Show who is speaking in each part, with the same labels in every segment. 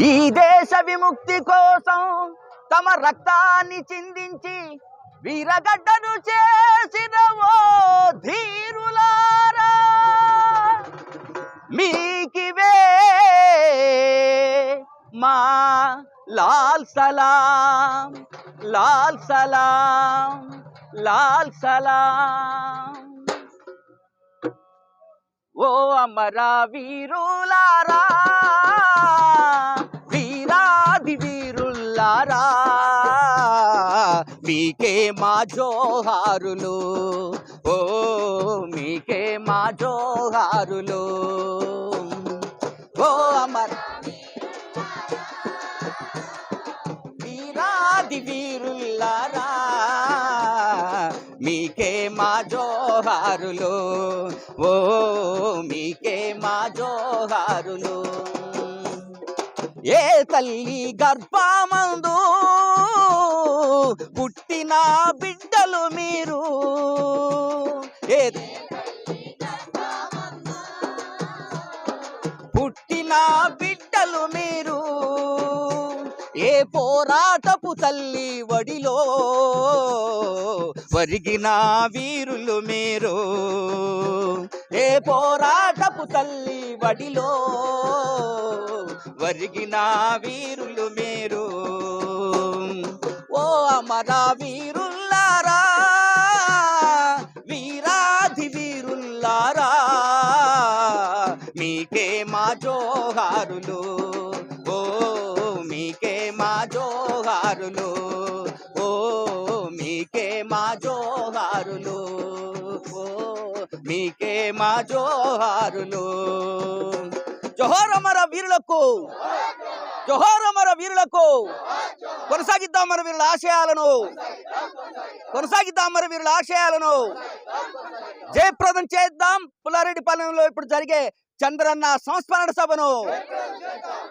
Speaker 1: ఈ దేశ విముక్తి కోసం తమ రక్తాన్ని చిందించి వీరగడ్డను చేసిన ఓ ధీరులారా, మీకివే మా లాల్ సలాం, లాల్ సలాం, లాల్ సలాం. ఓ అమర వీరులారా, వీరాది వీరులారా, మీకే మా జోహారులు. ఓ మీకే మా జోహారులు. ఓ అమర వీరాది వీరులారా, మీకే మా జోహారులు. ఓ మీకే మా జోహారులు. ఏ తల్లి గర్భమందు పుట్టిన బిడ్డలు మీరు, పుట్టిన బిడ్డలు మీరు, ఏ పోరాటపు తల్లి వడిలో వరిగిన వీరులు మీరు, ఏ పోరాటపు తల్లి వడిలో వరిగిన వీరులు మీరు. ఓ అమర వీరులారా, వీరాధి వీరులారా, మీకే మా జోహారులు. ఓ మీకే మా జోహారులు. ఓ మీకే మా జోహారులు. ఓ మీకే మా జోహారులు. జోహార్ అమర వీరులకు, జోహార్ అమర వీరులకు. కొనసాగిద్దాం మన వీరుల ఆశయాలను, కొనసాగిద్దాం మన వీరుల ఆశయాలను. జయప్రదం చేద్దాం పుల్లారెడ్డిపాలెంలో ఇప్పుడు జరిగే చంద్రన్న సంస్మరణ సభను.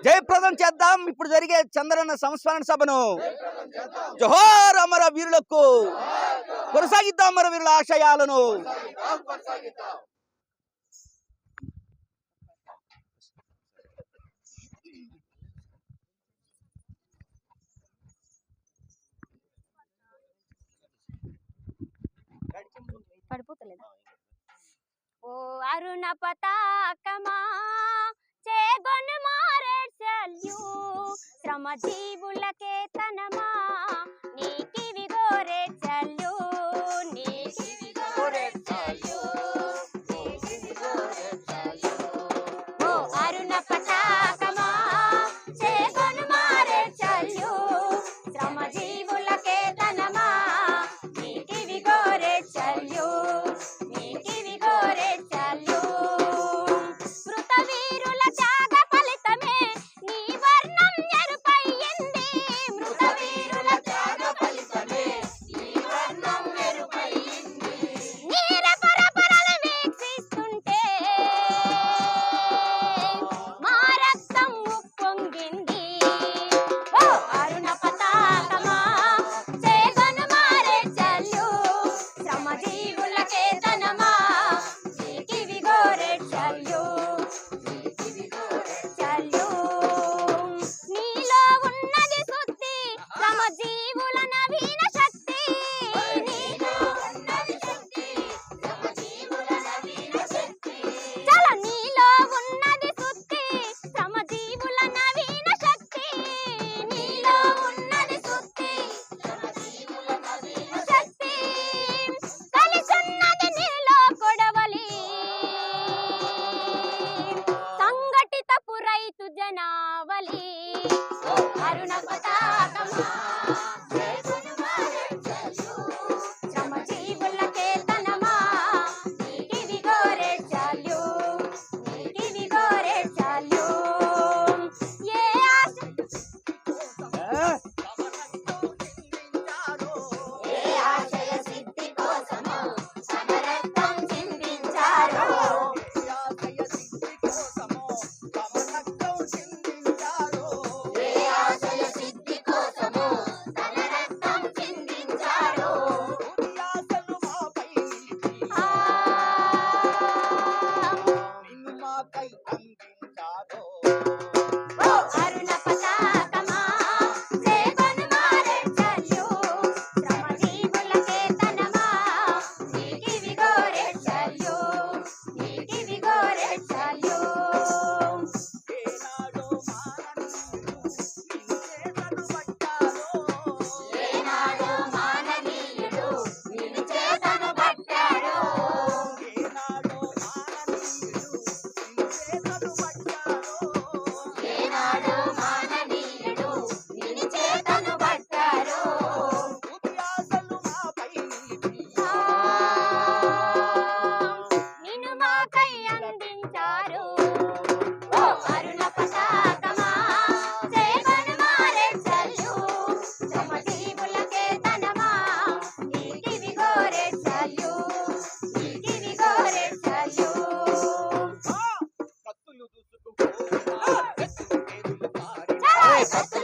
Speaker 1: జయప్రదం చేద్దాం ఇప్పుడు జరిగే చంద్రన్న సంస్మరణ సభను. జోహార్ అమర వీరులకు. కొనసాగిద్దాం మన వీరుల ఆశయాలను.
Speaker 2: పడిపోతలేదా? ఓ అరుణ పతాకమా చేగొను మారేడ్చల్యు, శ్రమ జీవులకే తనమా నీకివి గోరేడ్చల్యు, నీకివి గోరేడ్చల్యు, నీకివి గోరేడ్చల్యు. ఓ అరుణ పతాకమా చేగొను మారేడ్చల్యు, శ్రమ జీవులకే తనమా నీకివి గోరేడ్చల్యు, నీకివి గోరేడ్చల్యు. మృత వీరుల త్యాగ ఫలితమే నీ వర్ణం ఎరుపయ్యింది,
Speaker 1: కత్తుల